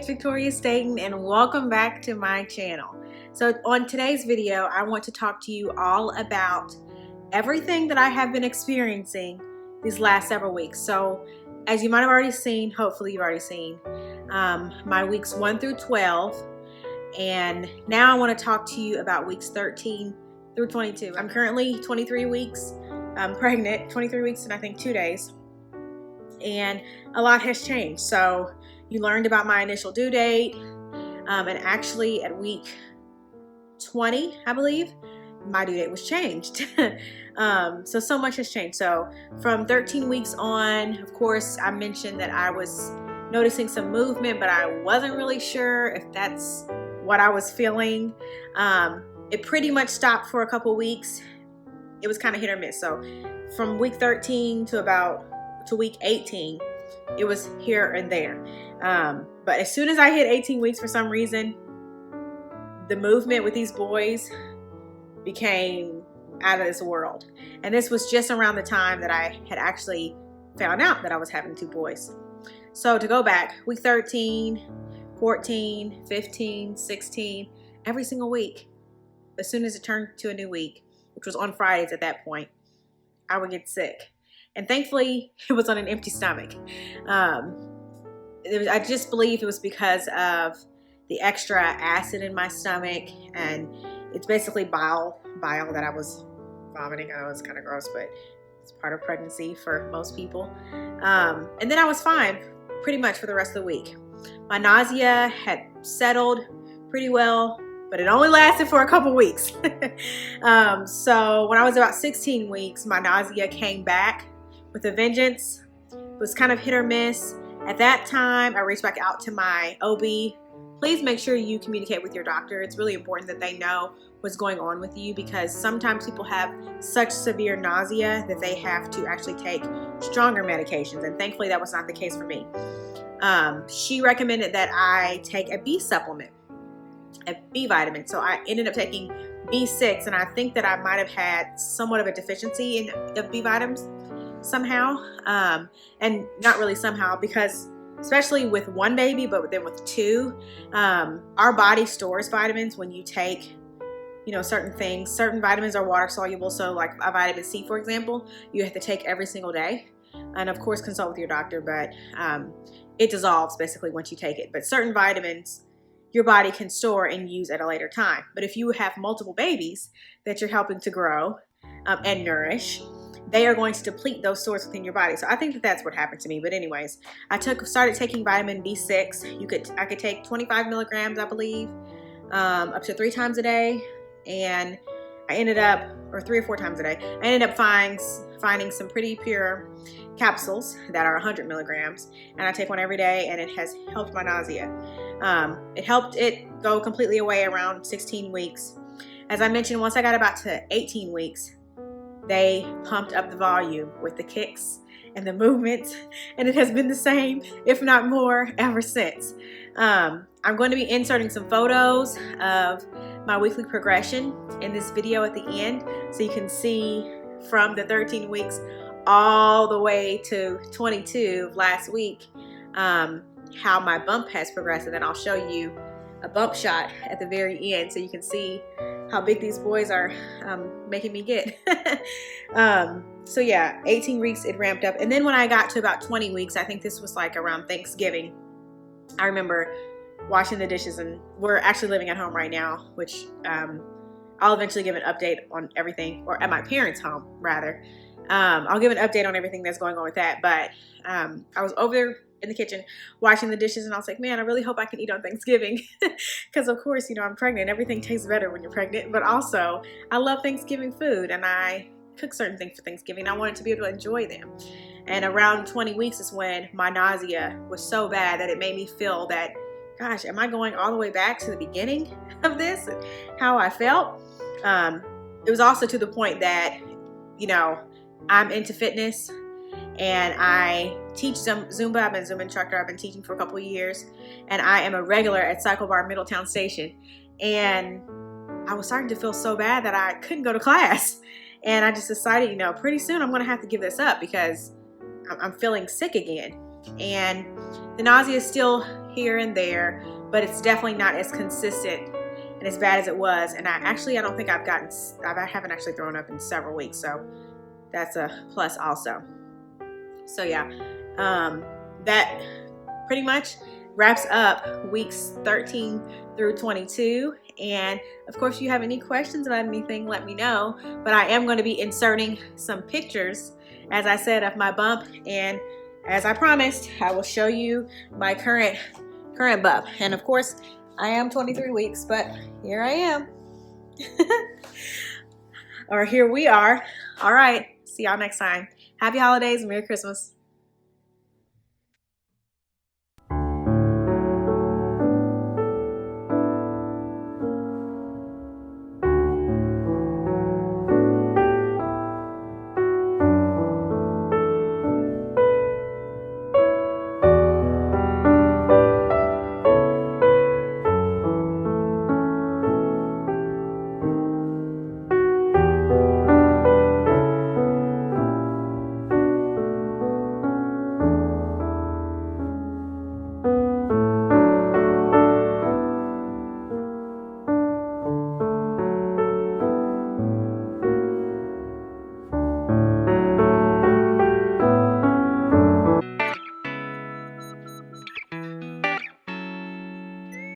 it's Victoria Staten and welcome back to my channel. So on today's video, I want to talk to you all about everything that I have been experiencing these last several weeks. So as you might have already seen, hopefully you've already seen, my weeks 1 through 12. And now I want to talk to you about weeks 13 through 22. I'm currently 23 weeks pregnant, 23 weeks and I think 2 days. And a lot has changed. So you learned about my initial due date, and actually at week 20, I believe, my due date was changed. So much has changed. So from 13 weeks on, of course, I mentioned that I was noticing some movement, but I wasn't really sure if that's what I was feeling. It pretty much stopped for a couple weeks. It was kind of hit or miss. So from week 13 to week 18, it was here and there. But as soon as I hit 18 weeks, for some reason, the movement with these boys became out of this world. And this was just around the time that I had actually found out that I was having 2 boys. So to go back, week 13, 14, 15, 16, every single week, as soon as it turned to a new week, which was on Fridays at that point, I would get sick. And thankfully, it was on an empty stomach. I just believe it was because of the extra acid in my stomach, and it's basically bile that I was vomiting. I know it's kind of gross, but it's part of pregnancy for most people. And then I was fine pretty much for the rest of the week. My nausea had settled pretty well, but it only lasted for a couple weeks. So when I was about 16 weeks, my nausea came back with a vengeance. It was kind of hit or miss. At that time, I reached back out to my OB. Please make sure you communicate with your doctor. It's really important that they know what's going on with you, because sometimes people have such severe nausea that they have to actually take stronger medications, and thankfully that was not the case for me. She recommended that I take a B supplement, a B vitamin. So I ended up taking B6, and I think that I might have had somewhat of a deficiency in the B vitamins somehow, and not really somehow, because especially with 1 baby, but then with 2, our body stores vitamins when you take, certain things. Certain vitamins are water soluble, so like a vitamin C, for example, you have to take every single day, and of course consult with your doctor, but it dissolves basically once you take it. But certain vitamins your body can store and use at a later time. But if you have multiple babies that you're helping to grow and nourish, they are going to deplete those stores within your body. So I think that that's what happened to me. But anyways, I started taking vitamin B6. I could take 25 milligrams, I believe, up to 3 times a day. And I ended up, or 3 or 4 times a day, I ended up finding some pretty pure capsules that are 100 milligrams. And I take one every day, and it has helped my nausea. It helped it go completely away around 16 weeks. As I mentioned, once I got about to 18 weeks, they pumped up the volume with the kicks and the movements, and it has been the same, if not more, ever since. I'm going to be inserting some photos of my weekly progression in this video at the end, so you can see from the 13 weeks all the way to 22 of last week how my bump has progressed, and then I'll show you a bump shot at the very end so you can see how big these boys are making me get. So yeah, 18 weeks it ramped up. And then when I got to about 20 weeks, I think this was like around Thanksgiving, I remember washing the dishes, and we're actually living at home right now, which I'll eventually give an update on everything, or at my parents' home rather. I'll give an update on everything that's going on with that. But I was over there in the kitchen washing the dishes, and I was like, man, I really hope I can eat on Thanksgiving, because of course, I'm pregnant. Everything tastes better when you're pregnant, but also I love Thanksgiving food, and I cook certain things for Thanksgiving. I wanted to be able to enjoy them. And around 20 weeks is when my nausea was so bad that it made me feel that, gosh, am I going all the way back to the beginning of this and how I felt? It was also to the point that, I'm into fitness, and I teach some Zumba. I'm a Zumba instructor. I've been teaching for a couple of years, and I am a regular at Cycle Bar Middletown Station. And I was starting to feel so bad that I couldn't go to class. And I just decided, pretty soon I'm going to have to give this up, because I'm feeling sick again. And the nausea is still here and there, but it's definitely not as consistent and as bad as it was. And I don't think I haven't actually thrown up in several weeks, so that's a plus also. So yeah, that pretty much wraps up weeks 13 through 22. And of course, if you have any questions about anything, let me know. But I am going to be inserting some pictures, as I said, of my bump, and as I promised, I will show you my current bump. And of course, I am 23 weeks, but here I am. Or here we are. All right, see y'all next time. Happy holidays and Merry Christmas.